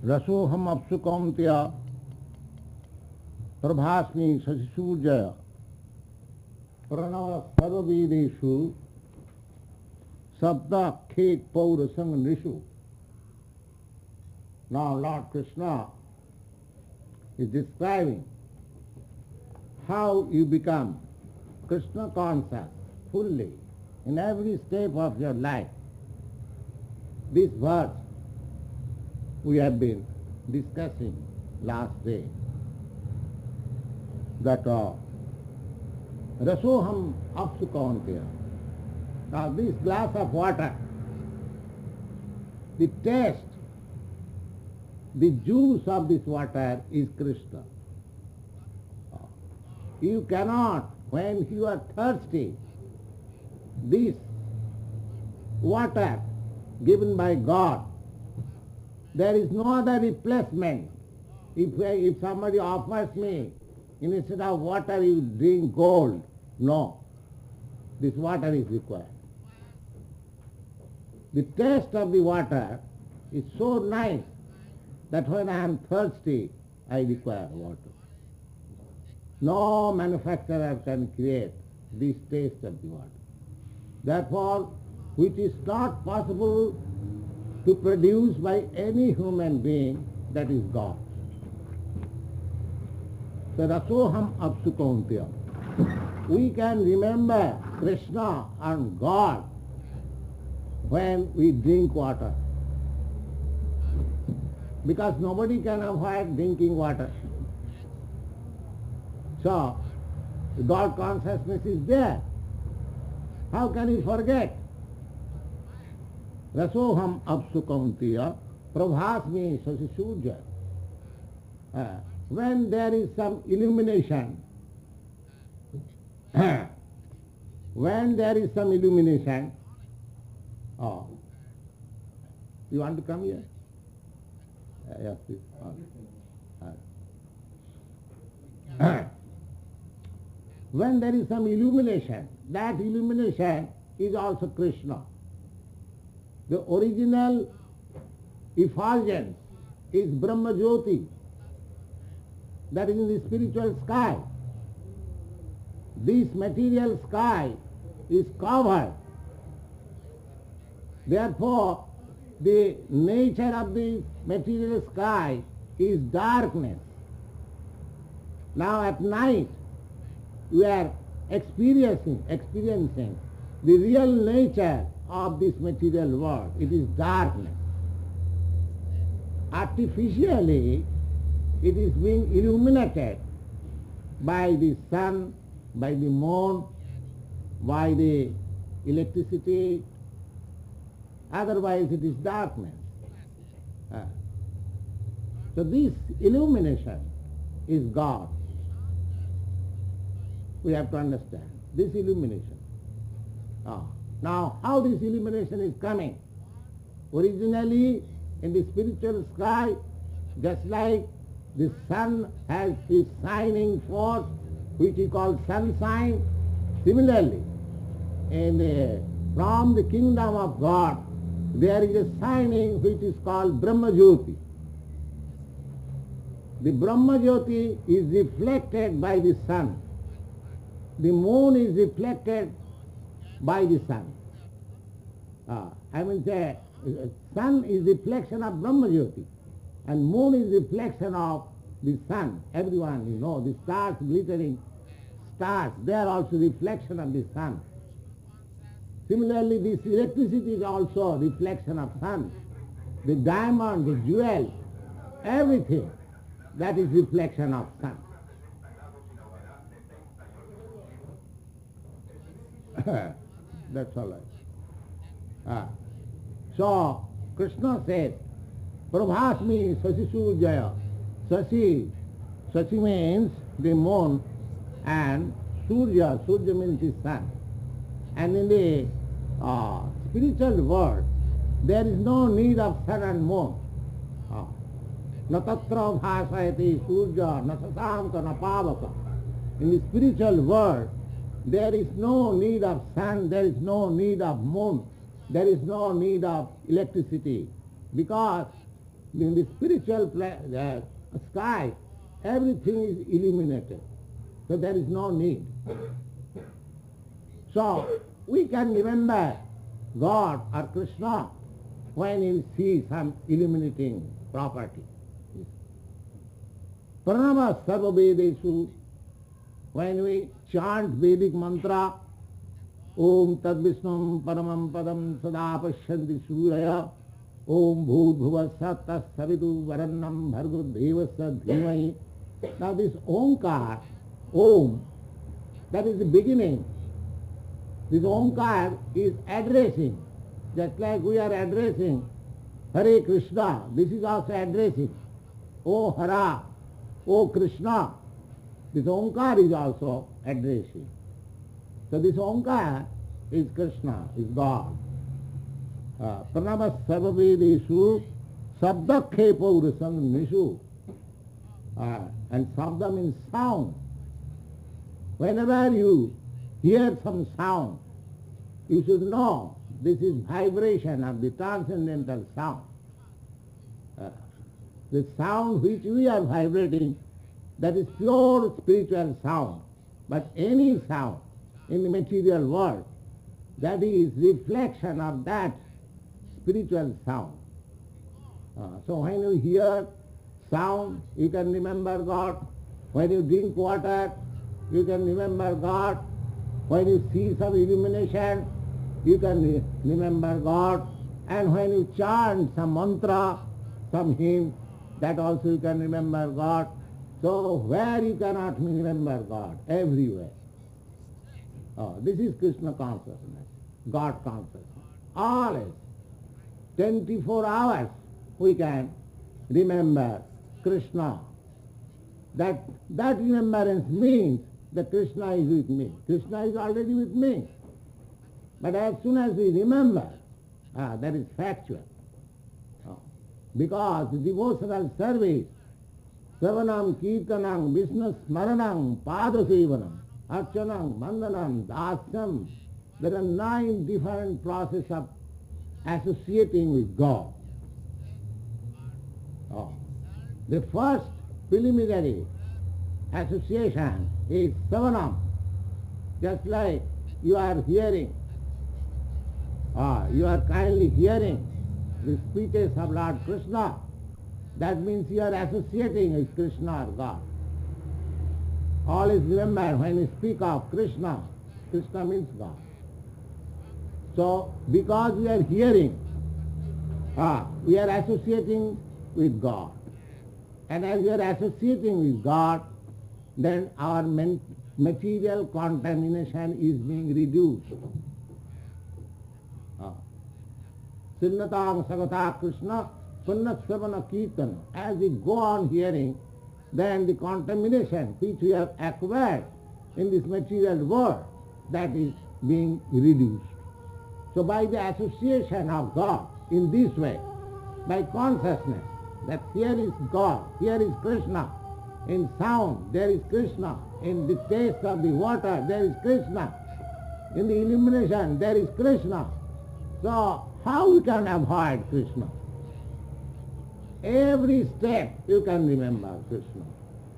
Rasoham apsukamtya prabhasmi sasisurjaya pranava sarvavedeshu sabda khek paurasang nishu. Now Lord Krishna is describing how you become Krishna conscious fully in every step of your life. This verse we have been discussing last day, that Rasoham apsukamtya. Now this glass of water, the taste, the juice of this water is Krishna. You cannot, when you are thirsty, this water given by God, there is no other replacement. If somebody offers me, instead of water you drink gold, no. This water is required. The taste of the water is so nice that when I am thirsty, I require water. No manufacturer can create this taste of the water. Therefore, which is not possible to produce by any human being, that is God. So Rasoham apsukamtya. We can remember Krishna and God when we drink water, because nobody can avoid drinking water. So, God consciousness is there. How can you forget? Rasoham apsukamtya prabhasmi sasisurja. When there is some illumination, when there is some illumination, you want to come here? Yes, please. When there is some illumination, that illumination is also Krishna. The original effulgence is Brahma Jyoti, that is in the spiritual sky. This material sky is covered. Therefore, the nature of the material sky is darkness. Now at night, we are experiencing the real nature of this material world. It is darkness. Artificially, it is being illuminated by the sun, by the moon, by the electricity. Otherwise it is darkness. So this illumination is God. We have to understand this illumination. Now, how this illumination is coming? Originally, in the spiritual sky, just like the sun has its shining force, which is called sunshine, similarly, from the kingdom of God, there is a shining which is called Brahma Jyoti. The Brahma Jyoti is reflected by the sun. The moon is reflected by the sun. Sun is reflection of Brahma Jyoti, and moon is reflection of the sun. Everyone, the stars, glittering stars, they are also reflection of the sun. Similarly, this electricity is also reflection of sun. The diamond, the jewel, everything, that is reflection of sun. That's all right. So, Krishna said, Prabhasmi sasisurjaya. Sasi means the moon, and Surya means the sun. And in the spiritual world, there is no need of sun and moon. Na tatra bhasayati surya, na sasamka, na pavaka. In the spiritual world, there is no need of sun, there is no need of moon, there is no need of electricity, because in the spiritual sky, everything is illuminated. So there is no need. So we can remember God or Krishna when we see some illuminating property. Pranama sarva vedesu, when we chant Vedic mantra, Om tad Vishnum paramam padam sada pashyanti suraya, Om bhut bhuva satta savitu varannam bhargo devasya dhimai. Now this Omkar, Om, that is the beginning. This Omkar is addressing, just like we are addressing Hare Krishna, this is also addressing. O Hara, O Krishna, this Omkar is also addressing. So this Omkar is Krishna, is God. Pranama sarvavedeshu sabdakhepa urasang nishu. And sabda means sound. Whenever you hear some sound, you should know this is vibration of the transcendental sound. The sound which we are vibrating, that is pure spiritual sound. But any sound in the material world, that is reflection of that spiritual sound. So when you hear sound, you can remember God. When you drink water, you can remember God. When you see some illumination, you can remember God. And when you chant some mantra, some hymn, that also you can remember God. So where you cannot remember God? Everywhere. This is Krishna consciousness, God consciousness. Always, 24 hours we can remember Krishna. That remembrance means that Krishna is with me. Krishna is already with me. But as soon as we remember, that is factual. Because devotional service, Savanam, Kirtanam, Vishnu Smaranam, Padasevanam, Archanam, Mandanam, Dasyam, there are 9 different processes of associating with God. The first preliminary association is Savanam. Just like you are hearing, you are kindly hearing the speeches of Lord Krishna, that means you are associating with Krishna or God. Always remember, when you speak of Krishna, Krishna means God. So, because we are hearing, we are associating with God. And as we are associating with God, then our material contamination is being reduced. Sinnatang Sagata Krishna, Punnasavana Kirtana. As we go on hearing, then the contamination which we have acquired in this material world, that is being reduced. So by the association of God in this way, by consciousness, that here is God, here is Krishna, in sound there is Krishna, in the taste of the water there is Krishna, in the illumination there is Krishna. So how you can avoid Krishna? Every step you can remember Krishna.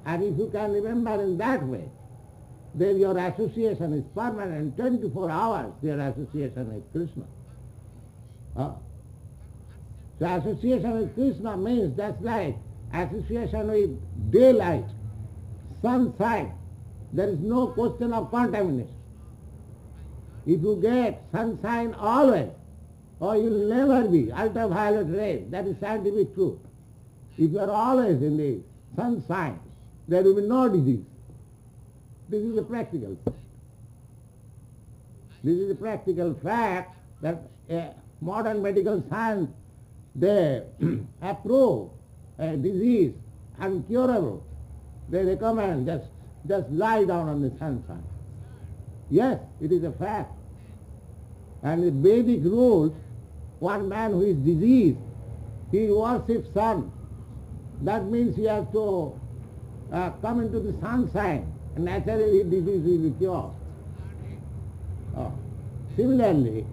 And if you can remember in that way, then your association is permanent, 24 hours your association with Krishna. So association with Krishna means that's like association with daylight, sunshine. There is no question of contamination. If you get sunshine always, or you will never be ultraviolet rays, that is scientific truth. If you are always in the sunshine, there will be no disease. This is a practical fact. This is a practical fact that modern medical science, they approve a disease uncurable. They recommend just lie down on the sunshine. Yes, it is a fact. And the Vedic rules, one man who is diseased, he worships sun. That means he has to come into the sunshine, and naturally disease will be cured. Similarly,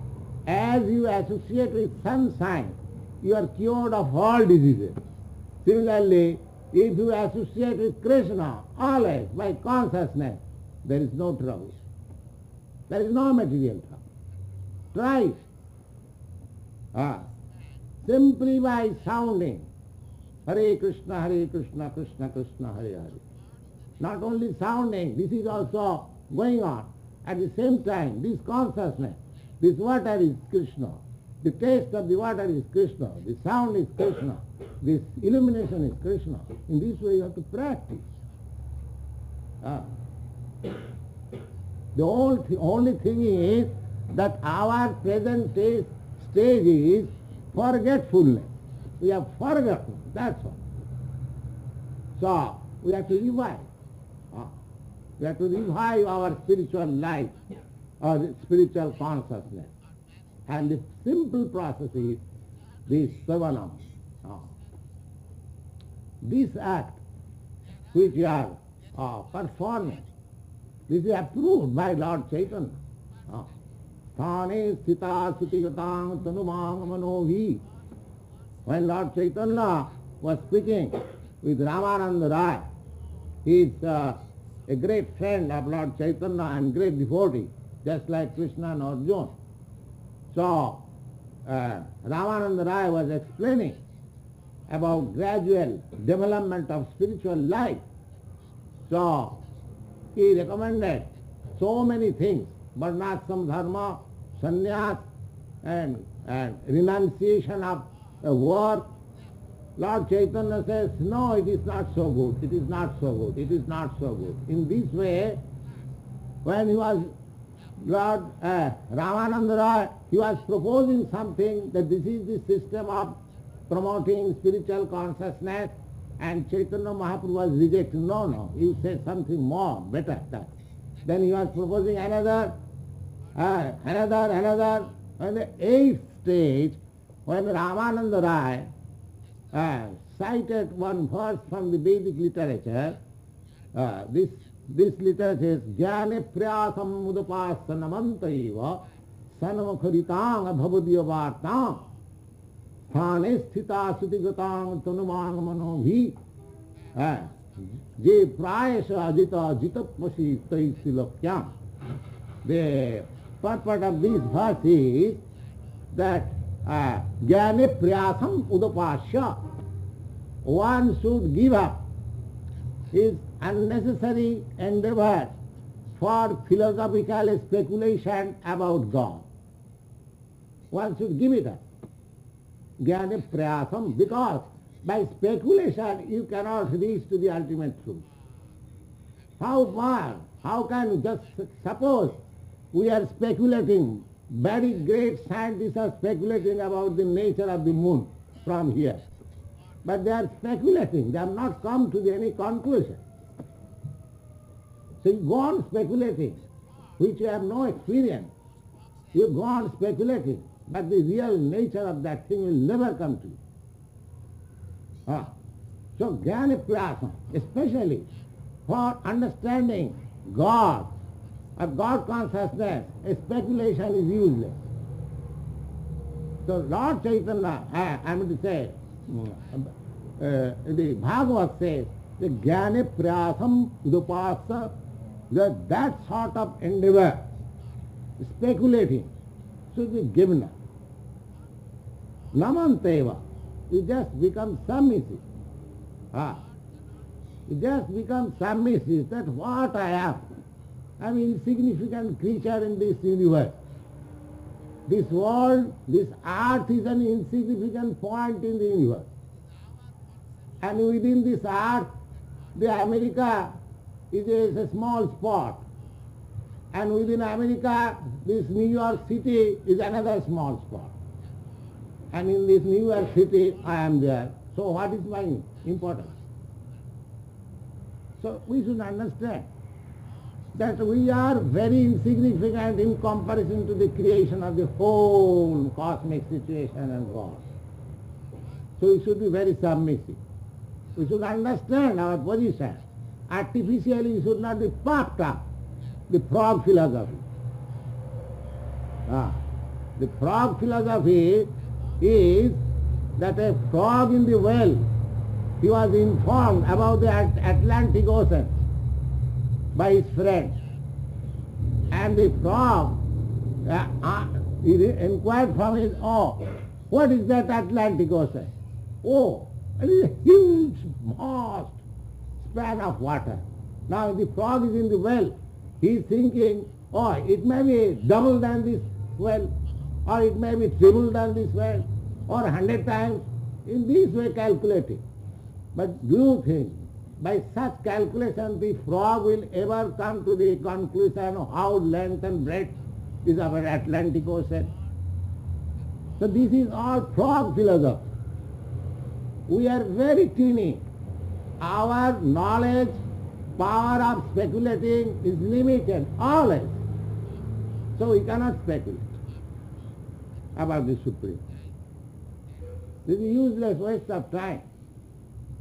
as you associate with sunshine, you are cured of all diseases. Similarly, if you associate with Krishna always by consciousness, there is no trouble. There is no material trouble. Try it. Simply by sounding Hare Krishna, Krishna Krishna, Hare Hare. Not only sounding, this is also going on. At the same time, this consciousness, this water is Krishna. The taste of the water is Krishna. The sound is Krishna. This illumination is Krishna. In this way you have to practice. The only thing is that our present stage is forgetfulness. We have forgotten, that's all. So, we have to revive. We have to revive our spiritual life, or spiritual consciousness. And the simple process is this savanam. This act which you are performing, this is approved by Lord Chaitanya. Sthane sthita sutigatang tanumang manohi. When Lord Chaitanya was speaking with Ramananda Rai, he is a great friend of Lord Chaitanya and great devotee, just like Krishna and Arjuna. So, Ramananda Rai was explaining about gradual development of spiritual life. So, he recommended so many things, varnashram dharma, sannyasa, and renunciation of work. Lord Chaitanya says, no, it is not so good, it is not so good, it is not so good. In this way, when he was Lord Ramananda Rai, he was proposing something that this is the system of promoting spiritual consciousness, and Chaitanya Mahaprabhu was rejecting. No, you say something more, better that. Then he was proposing another. And the eighth stage, when Ramananda Rai cited one verse from the Vedic literature, this literature is Jnane priyasam mudapassanamantaiva sanamakharitāṅ bhavadiya vārtāṅ sthane sthita sutigatang tanumang manohi je prayasha ajita jitapasi taisilakyam. The purport of this verse is that jnane priyasam udapasya, one should give up his unnecessary endeavor for philosophical speculation about God. One should give it up. Jnane prayasam, because by speculation you cannot reach to the ultimate truth. How far? How can you just suppose we are speculating, very great scientists are speculating about the nature of the moon from here. But they are speculating, they have not come to any conclusion. So you go on speculating, which you have no experience. You go on speculating, but the real nature of that thing will never come to you. So jnana prayasam, especially for understanding God, or God consciousness, speculation is useless. So Lord Chaitanya, I mean to say, the Bhagavad says, the jnana prayasam udapasa, that sort of endeavor, speculating, should be given up. Namanteva, you just become submissive. You just become submissive that what I am. I am an insignificant creature in this universe. This world, this earth is an insignificant point in the universe. And within this earth, the America is a small spot. And within America, this New York City is another small spot. And in this New York City, I am there. So what is my importance? So we should understand that we are very insignificant in comparison to the creation of the whole cosmic situation and God. So we should be very submissive. We should understand our position. Artificially we should not be puffed up. The frog philosophy. The frog philosophy is that a frog in the well he was informed about the Atlantic Ocean by his friends. And the frog he inquired from his, what is that Atlantic Ocean? Oh, it is a huge, vast span of water. Now the frog is in the well. He is thinking, it may be double than this well, or it may be triple than this well, or 100 times, in this way calculating. But do you think, by such calculation, the frog will ever come to the conclusion of how length and breadth is of an Atlantic Ocean? So this is all frog philosophy. We are very teeny. Our knowledge, power of speculating is limited, always. So we cannot speculate about the Supreme. This is a useless waste of time.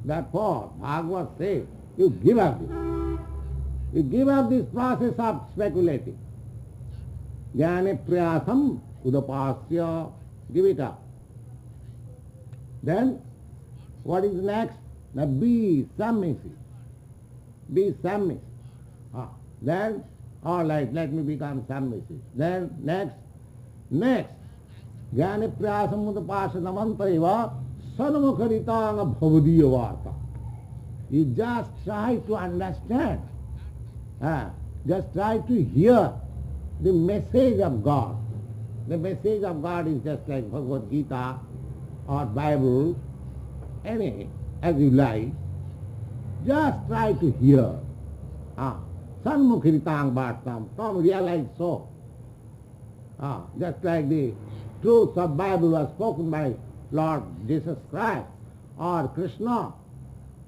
Therefore, Bhagavad says, you give up this. You give up this process of speculating. Jnane priyasam udapasya, give it up. Then, what is next? Now be submissive. Be submissive. Then, all right, let me become submissive. Then, next, jnane priyasam udapasya namantaiva sanamukharitanga bhavadiya varta. You just try to understand. Just try to hear the message of God. The message of God is just like Bhagavad Gita or Bible, any, as you like. Just try to hear. Sanmukhiritang bhartam. Come realize so. Just like the truths of Bible was spoken by Lord Jesus Christ or Krishna,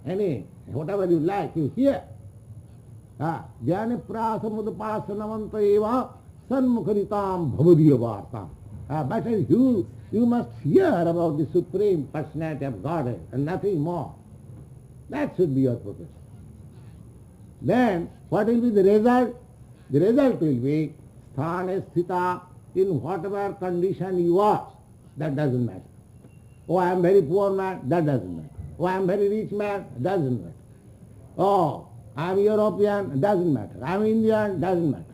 any, whatever you like, you hear. Jnane prasamudapasyanamanta eva sanmukharitam bhavadiya vartam. But you must hear about the Supreme Personality of Godhead and nothing more. That should be your profession. Then, what will be the result? The result will be sthane sthita, in whatever condition you are. That doesn't matter. I am very poor man, that doesn't matter. I am very rich man, doesn't matter. I am European, doesn't matter. I am Indian, doesn't matter.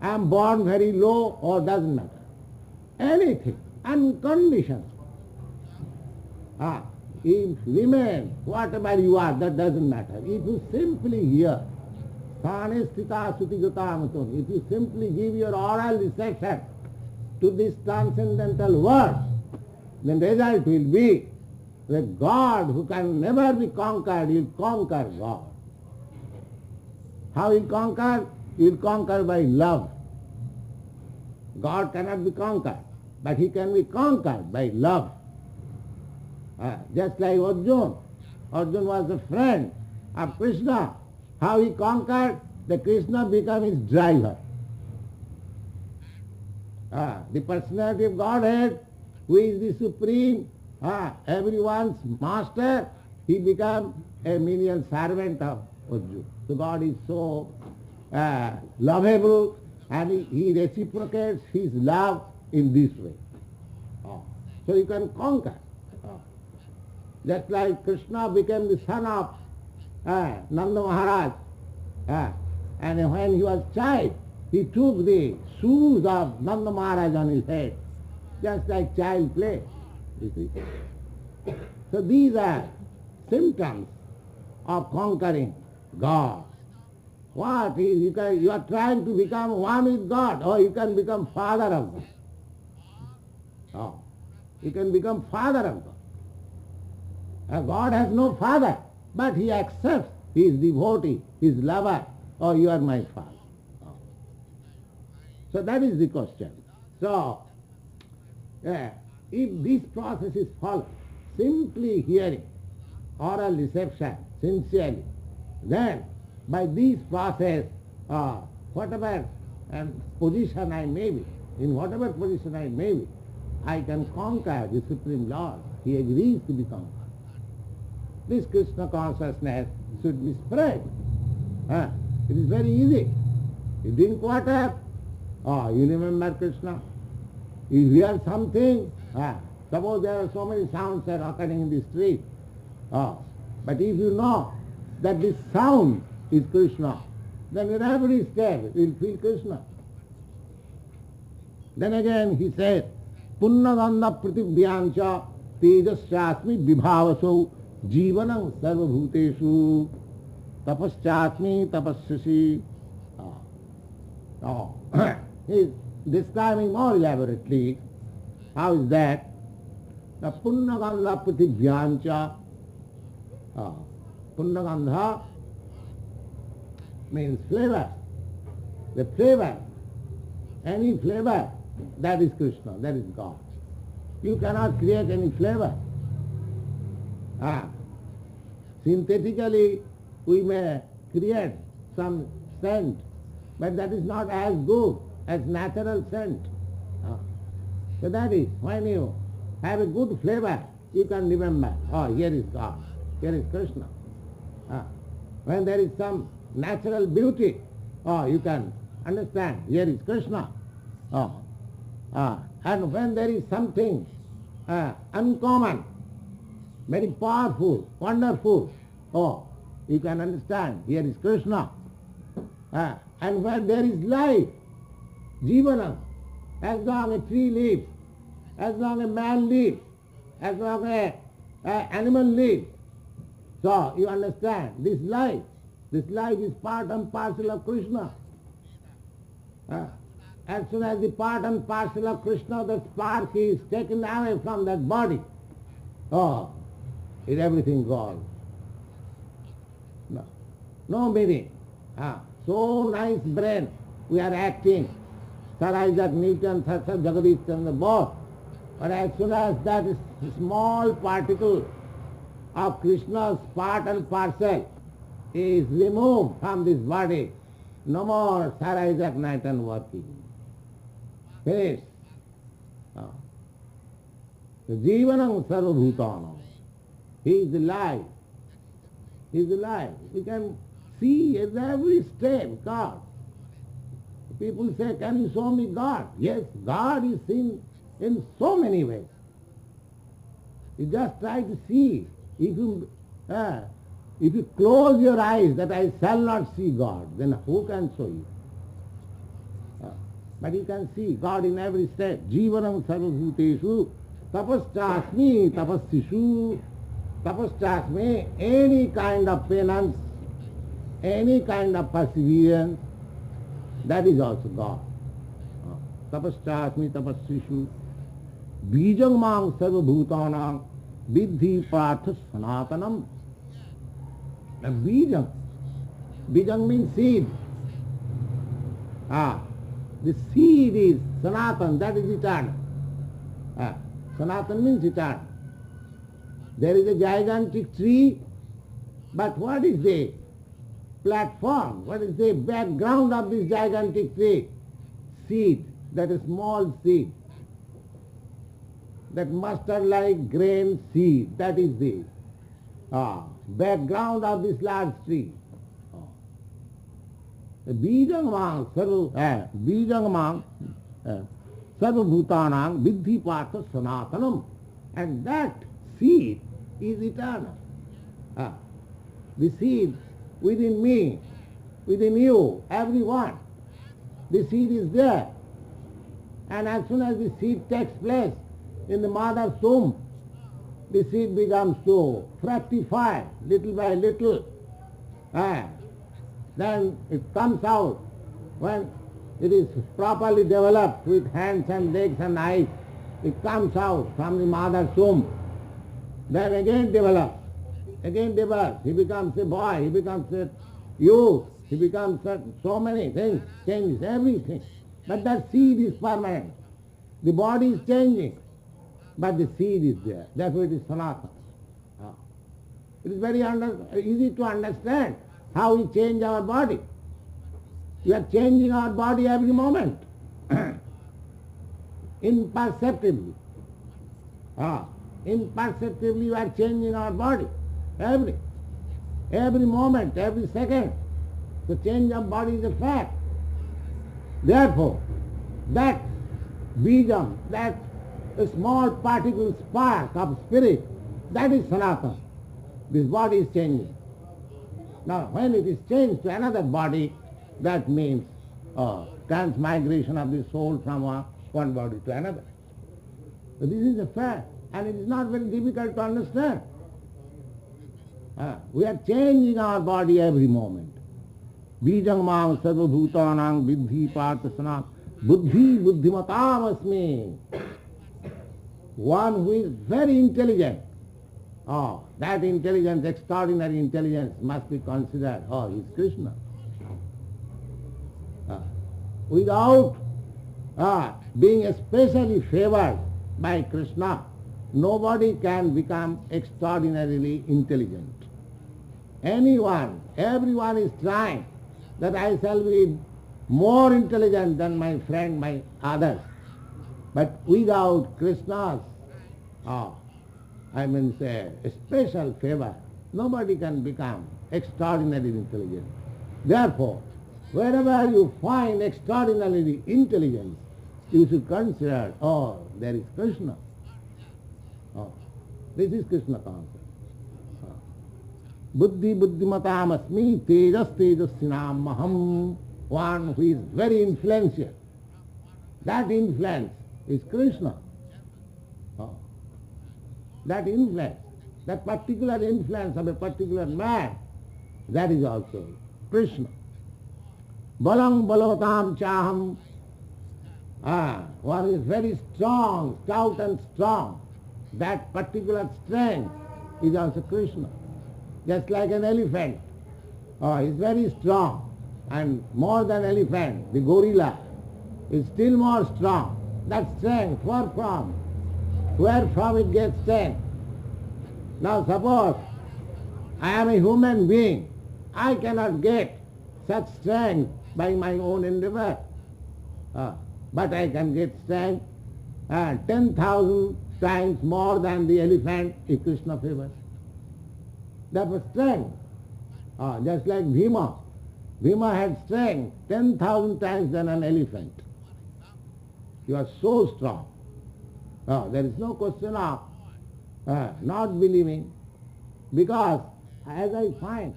I am born very low, or doesn't matter. Anything, unconditional. If remain, whatever you are, that doesn't matter. If you simply hear, sthane sthita sutigata, if you simply give your oral reception to this transcendental word, then the result will be that God, who can never be conquered, will conquer God. How he will conquer? He will conquer by love. God cannot be conquered, but he can be conquered by love. Just like Arjuna. Arjuna was a friend of Krishna. How he conquered? The Krishna became his driver. The personality of Godhead, who is the Supreme, everyone's master, he became a menial servant of Arjuna. So God is so lovable, and he reciprocates his love in this way. So you can conquer. Just like Krishna became the son of Nanda Maharaj, and when he was child, he took the shoes of Nanda Maharaj on his head, just like child play. You see? So these are symptoms of conquering God. What is, you are trying to become one with God, or you can become father of God. You can become father of God. God has no father, but he accepts his devotee, his lover, you are my father. So that is the question. So, if this process is followed, simply hearing, oral reception, sincerely, then by this process, whatever position I may be, in whatever position I may be, I can conquer the Supreme Lord. He agrees to be conquered. This Krishna consciousness should be spread. It is very easy. You drink water, you remember Krishna. You hear something, suppose there are so many sounds that are occurring in the street. But if you know that this sound is Krishna, then in every step you will feel Krishna. Then again he said, Punnaganda pratibhyancha tejasyasmi vibhavasau jivanam sarvabhuteshu tapasyasmi tapasyasi. Now, he is describing more elaborately how is that. The Punnagandha pratibhyancha. Punnagandha means flavor. The flavor, any flavor, that is Krishna, that is God. You cannot create any flavor. Synthetically, we may create some scent, but that is not as good as natural scent. So that is, when you have a good flavor, you can remember, oh, here is God, here is Krishna. When there is some natural beauty, oh, you can understand, here is Krishna. And when there is something uncommon, very powerful, wonderful, oh, you can understand, here is Krishna. And when there is life, jivana, as long as a tree lives, as long as a man lives, as long as an animal lives, so you understand, this life is part and parcel of Krishna. As soon as the part and parcel of Krishna, the spark is taken away from that body, oh, is everything gone. No meaning. So nice brain, we are acting. Sir Isaac Newton, Sir Jagadish Chandra Bose. But as soon as that small particle of Krishna's part and parcel is removed from this body, no more Sir Isaac Newton working. Finished. Jivanam sarvabhutanam. He is the life. He is the life. We can see at every step God. People say, can you show me God? Yes, God is seen in so many ways. You just try to see. If you close your eyes that I shall not see God, then who can show you? But you can see God in every step. Jivanam sarvabhuteshu tapaschasmi tapassishu. Tapaschasmi, any kind of penance, any kind of perseverance, that is also God. Tapaschasmi tapassishu. Bijang mang sarvabhutanam vidhi partha sanatanam. Bijang. Bijang means seed. The seed is sanatan, that is eternal. Sanatan means eternal. There is a gigantic tree, but what is the platform? What is the background of this gigantic tree? Seed, that is small seed. That mustard-like grain seed, that is the background of this large tree. Bijangamang sarvabhutanam vidhi partha sanatanam. And that seed is eternal. The seed within me, within you, everyone, the seed is there. And as soon as the seed takes place in the mother's womb, the seed becomes so fructified, little by little. Then it comes out. When it is properly developed with hands and legs and eyes, it comes out from the mother's womb. Then again develops. He becomes a boy, he becomes a youth, he becomes so many things, changes everything. But that seed is permanent. The body is changing, but the seed is there. Therefore it is sanatana. It is very easy to understand how we change our body. We are changing our body every moment, imperceptibly. Imperceptibly we are changing our body, every moment, every second. The change of body is a fact. Therefore, that bijam, that small particle spark of spirit, that is sanatana. This body is changing. Now, when it is changed to another body, that means transmigration of the soul from one body to another. So this is a fact, and it is not very difficult to understand. We are changing our body every moment. Bijang mang sarva bhutanang vidhi parthasanam buddhi buddhimatam asmi. One who is very intelligent, that intelligence, extraordinary intelligence, must be considered, he is Krishna. Without being especially favored by Krishna, nobody can become extraordinarily intelligent. Everyone is trying that I shall be more intelligent than my friend, my others. But without Krishna's, special favor, nobody can become extraordinarily intelligent. Therefore, wherever you find extraordinary intelligence, you should consider, there is Krishna. This is Krishna consciousness. Buddhi buddhimatam asmi tejas tejasvinam maham. One who is very influential. That influence is Krishna. That influence, that particular influence of a particular man, that is also Krishna. Balang balotam chaham. One is very strong, stout and strong. That particular strength is also Krishna. Just like an elephant. Is very strong, and more than elephant, the gorilla is still more strong. That strength, where from it gets strength? Now suppose I am a human being, I cannot get such strength by my own endeavor. But I can get strength 10,000 times more than the elephant if Krishna favors. That was strength. Just like Bhima. Bhima had strength 10,000 times than an elephant. You are so strong. There is no question of not believing, because as I find,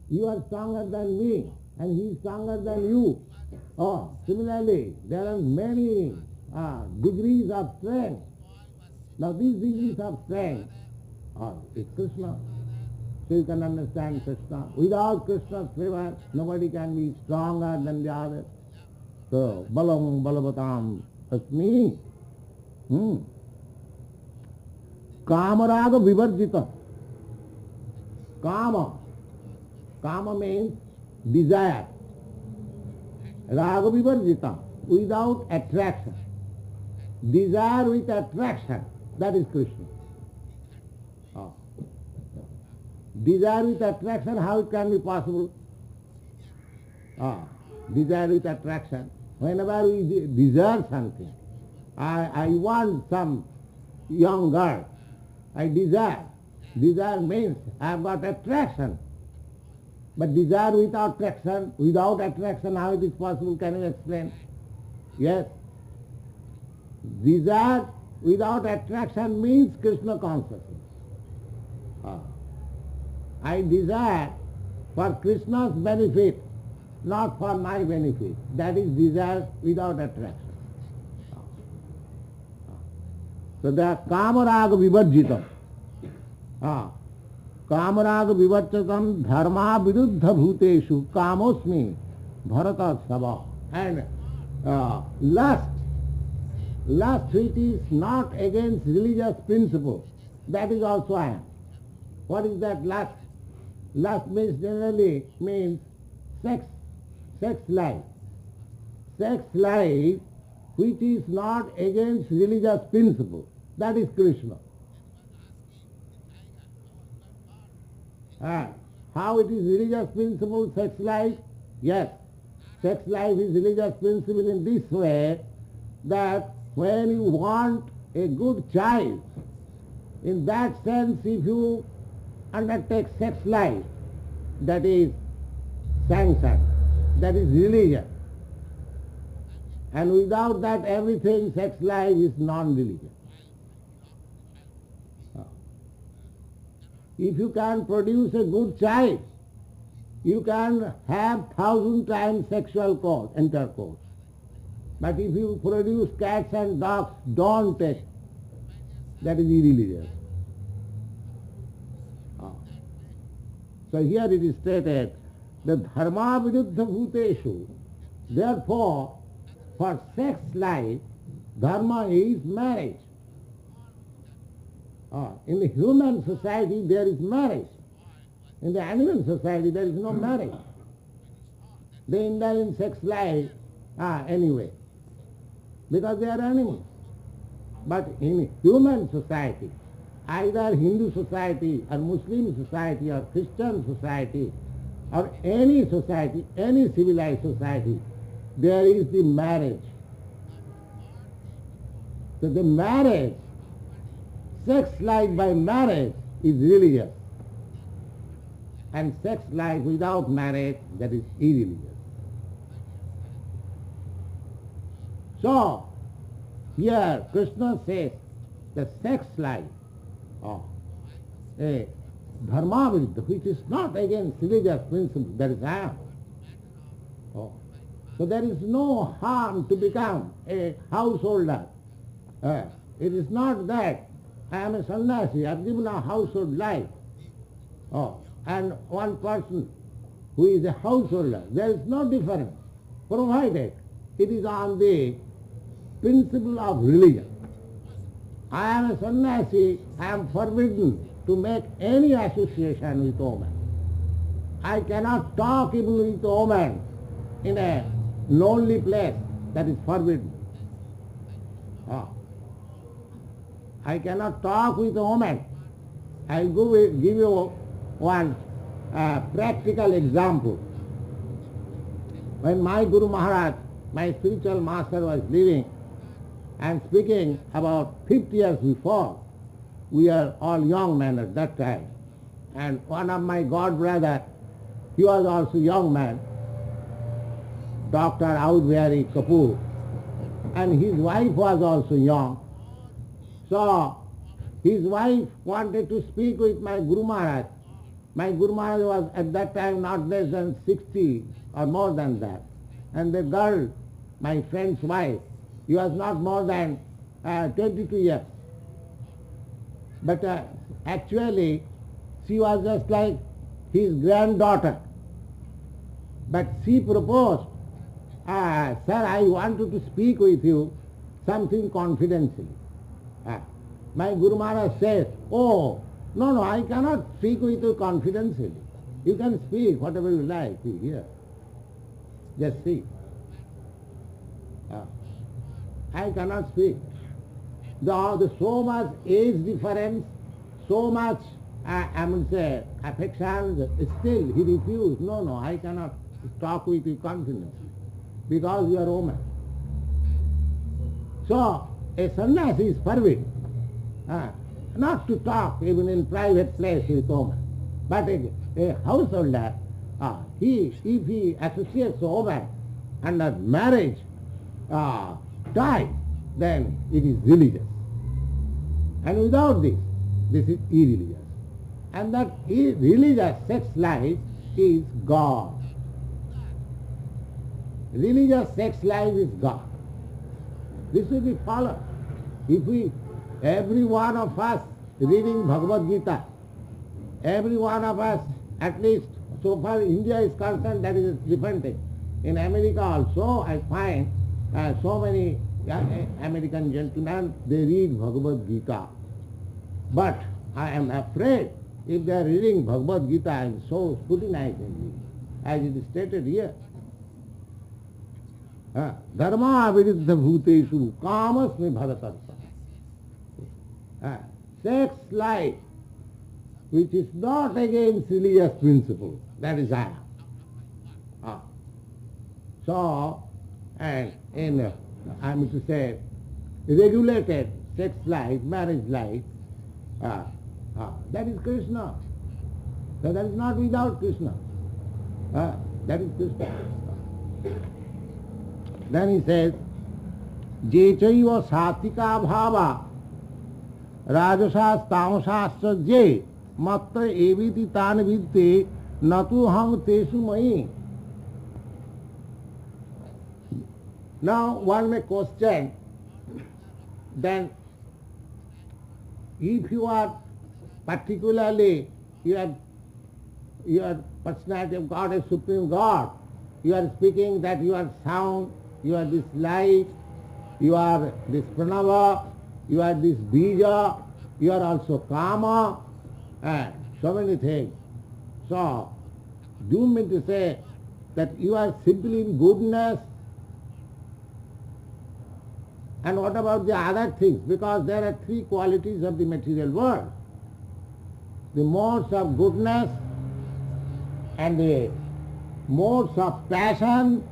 you are stronger than me and he is stronger than you. Similarly, there are many degrees of strength. Now these degrees of strength is Krishna. So you can understand Krishna. Without Krishna's favor, nobody can be stronger than the other. So, balam balavatam asmi. Kamaraga vivarjita. Kama means desire. Raga vivarjita, without attraction. Desire with attraction, that is Krishna. Desire with attraction, how it can be possible? Desire with attraction. Whenever we desire something, I want some young girl, I desire. Desire means I have got attraction. But desire without attraction, how it is possible? Can you explain? Yes. Desire without attraction means Krishna consciousness. I desire for Krishna's benefit, not for my benefit. That is desire without attraction. So that kamaraga vivarjitam. Kamaraga vivarjitam dharma viruddha bhuteshu kamosmi bharata sabha. And lust which is not against religious principle, that is also I am. What is that lust? Lust generally means sex life. Sex life which is not against religious principle, that is Krishna. How it is religious principle, sex life? Yes, sex life is religious principle in this way that when you want a good child, in that sense if you undertake sex life, that is sanction, that is religion. And without that everything, sex life is non-religion. If you can produce a good child, you can have 1,000 times sexual intercourse. But if you produce cats and dogs, don't take. That is irreligious. So here it is stated that dharma viruddha bhuteshu. Therefore, for sex life, dharma is marriage. In the human society there is marriage. In the animal society there is no marriage. They indulge in sex life anyway, because they are animals. But in human society, either Hindu society or Muslim society or Christian society or any society, any civilized society, there is the marriage. So the marriage, sex life by marriage is religious. And sex life without marriage, that is irreligious. So, here Krishna says the sex life, a dharma viruddha, which is not against religious principle, that is harm. So there is no harm to become a householder. It is not that I am a sannyasi, I have given a household life. And one person who is a householder, there is no difference, provided it is on the principle of religion. I am a sannyasi, I am forbidden to make any association with woman. I cannot talk even with woman in a lonely place, that is forbidden. I cannot talk with a woman. I will give you one practical example. When my Guru Maharaj, my spiritual master, was living, and speaking about 50 years before, we are all young men at that time, and one of my god brother, he was also young man, Dr. Audhari Kapoor, and his wife was also young. So his wife wanted to speak with my Guru Maharaj. My Guru Maharaj was at that time not less than 60 or more than that. And the girl, my friend's wife, he was not more than 22 years. But actually, she was just like his granddaughter. But she proposed, sir, I wanted to speak with you something confidentially. My Guru Maharaj says, oh, no, I cannot speak with you confidentially. You can speak whatever you like here. Just speak. I cannot speak. The so much age difference, so much, I would say, affection, still he refused. No, I cannot talk with you confidently, because you are woman. So, a sannyasi is forbidden not to talk even in private place with woman. But a householder, if he associates a woman under marriage tie, then it is religious. And without this is irreligious. And that religious sex life is God. Religious sex life is God. This will be followed. If every one of us reading Bhagavad Gita, every one of us, at least so far India is concerned, that is a different thing. In America also, I find so many American gentlemen, they read Bhagavad Gita. But I am afraid if they are reading Bhagavad Gita and so scrutinizingly, as it is stated here, dharma viruddha bhuteshu kamasmi bharatarpa. Sex life, which is not against religious principle, that is I. So, and in, I mean to say, regulated sex life, marriage life, that is Krishna. So that is not without Krishna. That is Krishna. Then he says, Je chaiva satika bhava rajasas tamasascha je matta eviti tan vidte natu hang tesu mai. Now one may question, then if you are particularly, your personality of God is Supreme God, you are speaking that you are sound, you are this light, you are this pranava, you are this bija, you are also kama, and so many things. So, do you mean to say that you are simply in goodness? And what about the other things? Because there are three qualities of the material world. The modes of goodness and the modes of passion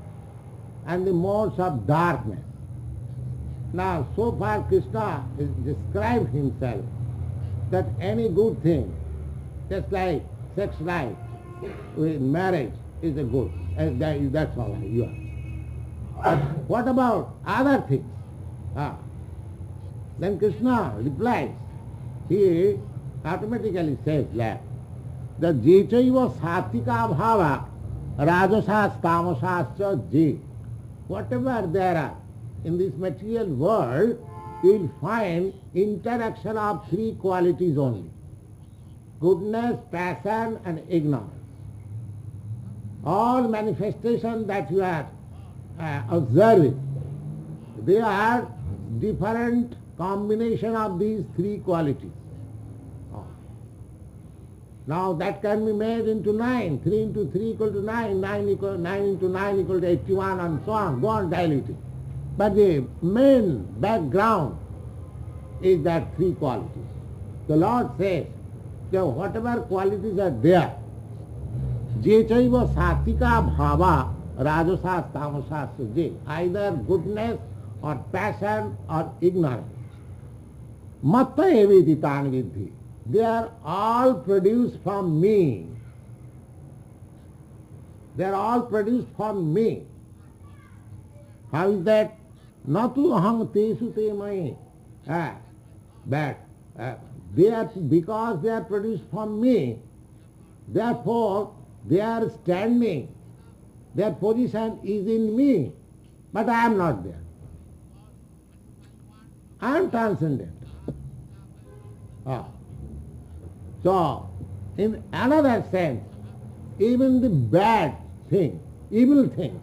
and the modes of darkness. Now, so far Krishna has described himself that any good thing, just like sex life, with marriage is a good. And that's all you are. What about other things? Then Krishna replies. He automatically says that jechaiva satvika bhava rajasas tamasascha je. Whatever there are in this material world, you will find interaction of three qualities only: goodness, passion and ignorance. All manifestations that you are observing, they are different combination of these three qualities. Now that can be made into 9. 3 into 3 equal to 9. 9 into 9 equal to 81 and so on. Go on diluting. But the main background is that three qualities. The Lord says that whatever qualities are there, jechaiva satvika bhava rajasas tamasas je, either goodness or passion or ignorance. Matta eviti tan vidhi. They are all produced from me. They are all produced from me. How is that? Natu aham tesu te mai. But they are, because they are produced from me, therefore they are standing. Their position is in me. But I am not there. I am transcendent. So, in another sense, even the bad thing, evil things,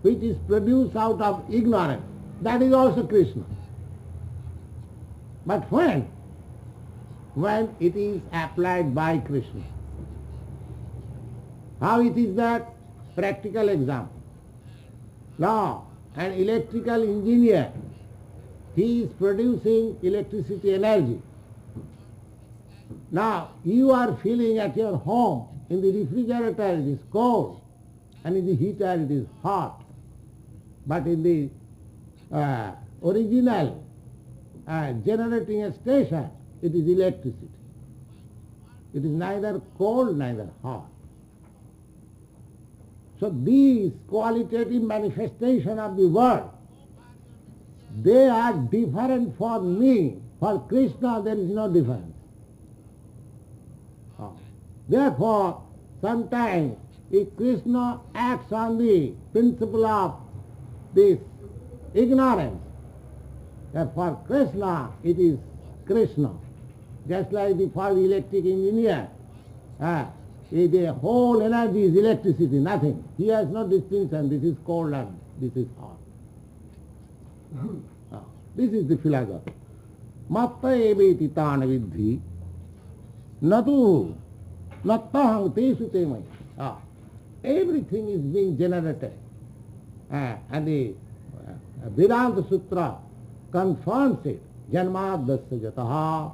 which is produced out of ignorance, that is also Krishna. But when? When it is applied by Krishna. How it is that? Practical example. Now, an electrical engineer, he is producing electricity energy. Now, you are feeling at your home, in the refrigerator it is cold, and in the heater it is hot. But in the original generating a station, it is electricity. It is neither cold, neither hot. So these qualitative manifestations of the world, they are different for me. For Krishna there is no difference. Therefore, sometimes if Krishna acts on the principle of this ignorance, for Krishna it is Krishna. Just like for the electric engineer, the whole energy is electricity, nothing. He has no distinction, this is cold and this is hot. This is the philosophy. Matta eveti tan vidhi natu nattaham tesu te mai. Everything is being generated. And the Vedanta Sutra confirms it. Janmadasya jataha.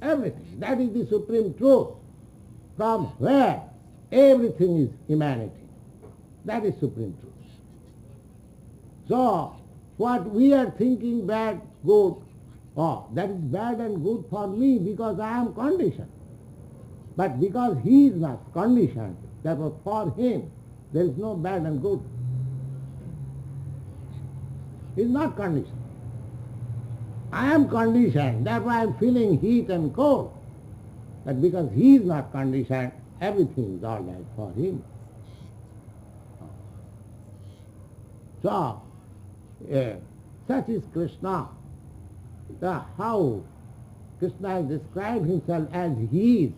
Everything. That is the supreme truth. From where everything is emanating. That is supreme truth. So, what we are thinking bad, good, that is bad and good for me because I am conditioned. But because he is not conditioned, therefore for him there is no bad and good. He is not conditioned. I am conditioned, therefore I am feeling heat and cold. that because he is not conditioned, everything is all right for him. So, such is Krishna. How Krishna has described himself as he is.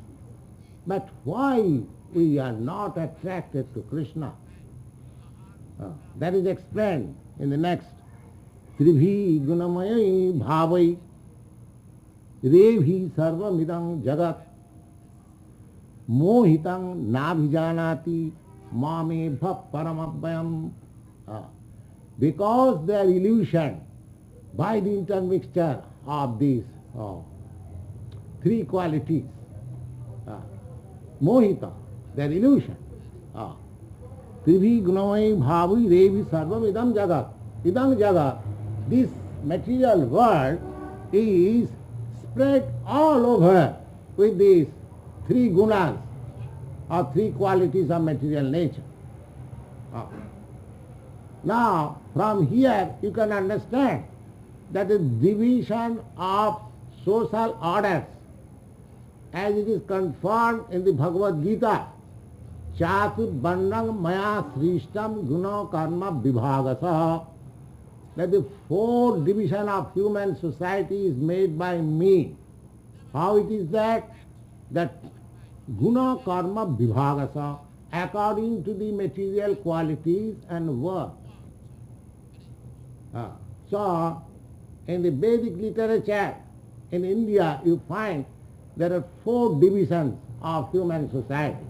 But why we are not attracted to Krishna? That is explained in the next. Tribhi gunamaya bhavai revi sarvamidam jagat mohitang nabhijanati mame bhav paramabhyam. Because they are illusioned by the intermixture of these three qualities. Mohita, they are illusion. Tribhi gunamaya bhavai revi sarvamidam jagat. Idam jagat. This material world is spread all over with these three gunas or three qualities of material nature. Now, from here you can understand that the division of social orders as it is confirmed in the Bhagavad Gita, Chatur Varnam Maya Srishtam Guna Karma Vibhagasa, that the four division of human society is made by me. How it is that? That Guna Karma Vibhagasa, according to the material qualities and work. So, in the Vedic literature in India, you find there are four divisions of human society.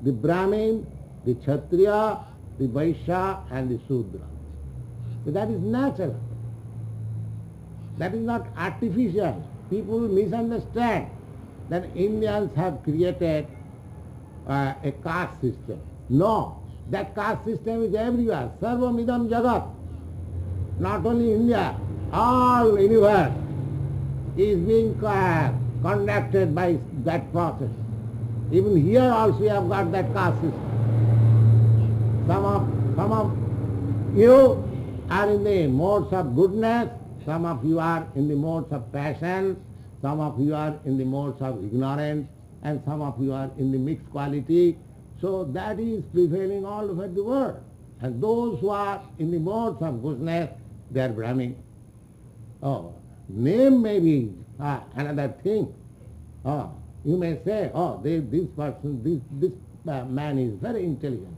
The Brahmin, the Kshatriya, the Vaishya and the Shudra. But that is natural. That is not artificial. People misunderstand that Indians have created a caste system. No, that caste system is everywhere. Sarvam idam jagat. Not only India, all universe is being conducted by that process. Even here also we have got that caste system. Some of you are in the modes of goodness, some of you are in the modes of passion, some of you are in the modes of ignorance, and some of you are in the mixed quality. So that is prevailing all over the world. And those who are in the modes of goodness, they are Brahmin. Name may be another thing. You may say, this person, this man is very intelligent,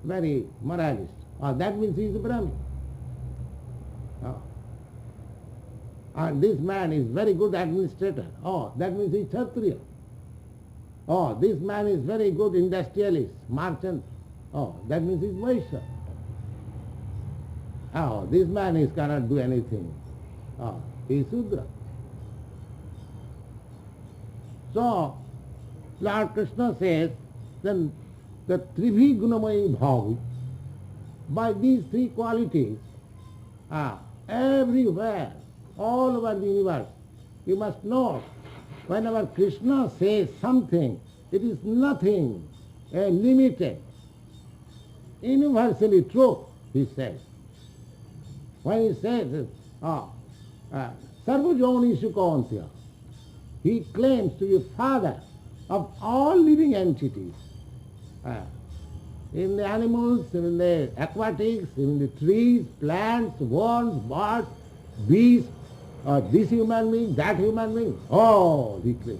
very moralist. That means he is a Brahmin. And this man is very good administrator. That means he is Kshatriya. This man is very good industrialist, merchant. That means he is Vaishya. This man cannot do anything. He is Shudra. So, Lord Krishna says, then the Tribhi Gunamayi Bhavi, by these three qualities, everywhere, all over the universe, you must know, whenever Krishna says something, it is nothing limited, universally true, he says. When he says, Sarvajoni Sukantya, he claims to be father of all living entities. In the animals, in the aquatics, in the trees, plants, worms, birds, beasts, this human being, that human being, all he claims.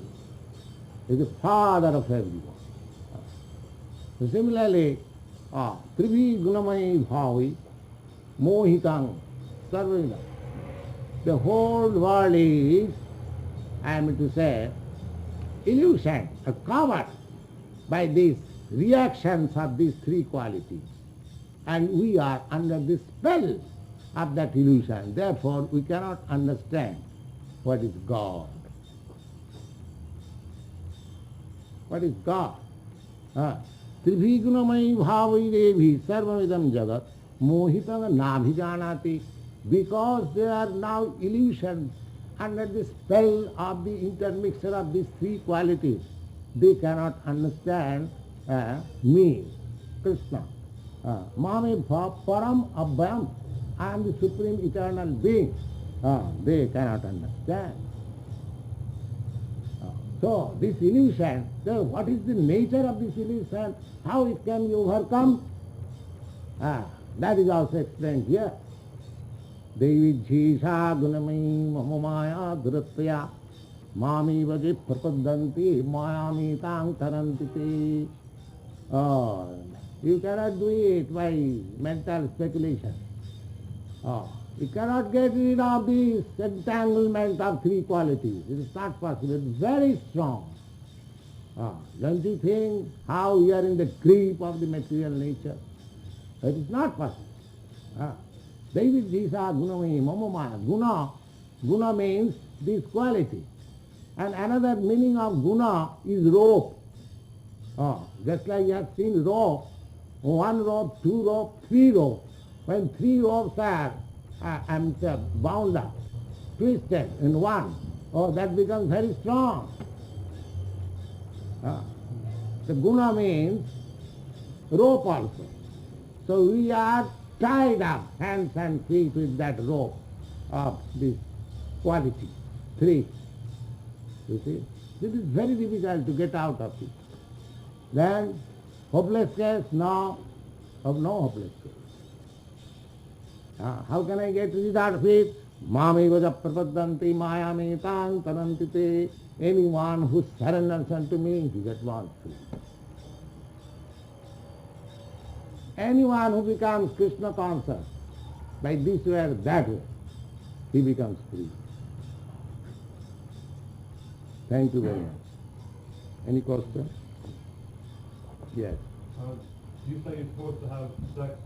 He is the father of everyone. So similarly, Tribhi Gunamayi Bhavi Mohitang Sarvina. The whole world is, I am to say, illusion, covered by these reactions of these three qualities. And we are under the spell of that illusion. Therefore, we cannot understand what is God. What is God? Tribhi gunamayi bhavai devi sarvamidam jagat mohitang nabhijanati. Because there are now illusions under the spell of the intermixture of these three qualities, they cannot understand me, Krishna. Mame param abhyam, I am the supreme eternal being. They cannot understand. So this illusion, so what is the nature of this illusion? How it can be overcome? That is also explained here. Devi jhisha gunamai mamamaya dhuratya mami vaji prapadanti mayami tang taranti. You cannot do it by mental speculation. You cannot get rid of this entanglement of three qualities. It is not possible. It is very strong. Don't you think how we are in the grip of the material nature? It is not possible. David Jisa Gunamai Mamamaya. Guna means this quality. And another meaning of guna is rope. Just like you have seen rope, one rope, two rope, three rope. When three ropes are bound up, twisted in one, that becomes very strong. The guna means rope also. So we are tied up, hands and feet, with that rope of this quality, three. You see? It is very difficult to get out of it. Then, hopeless case? No, of no hopeless case. How can I get rid of it? Mami vaja prapadanti mayami tang tarantite. Anyone who surrenders unto me, he gets born free. Anyone who becomes Krishna conscious, by this way or that way, he becomes free. Thank you very much. Any question? Yes. You say you're supposed to have sex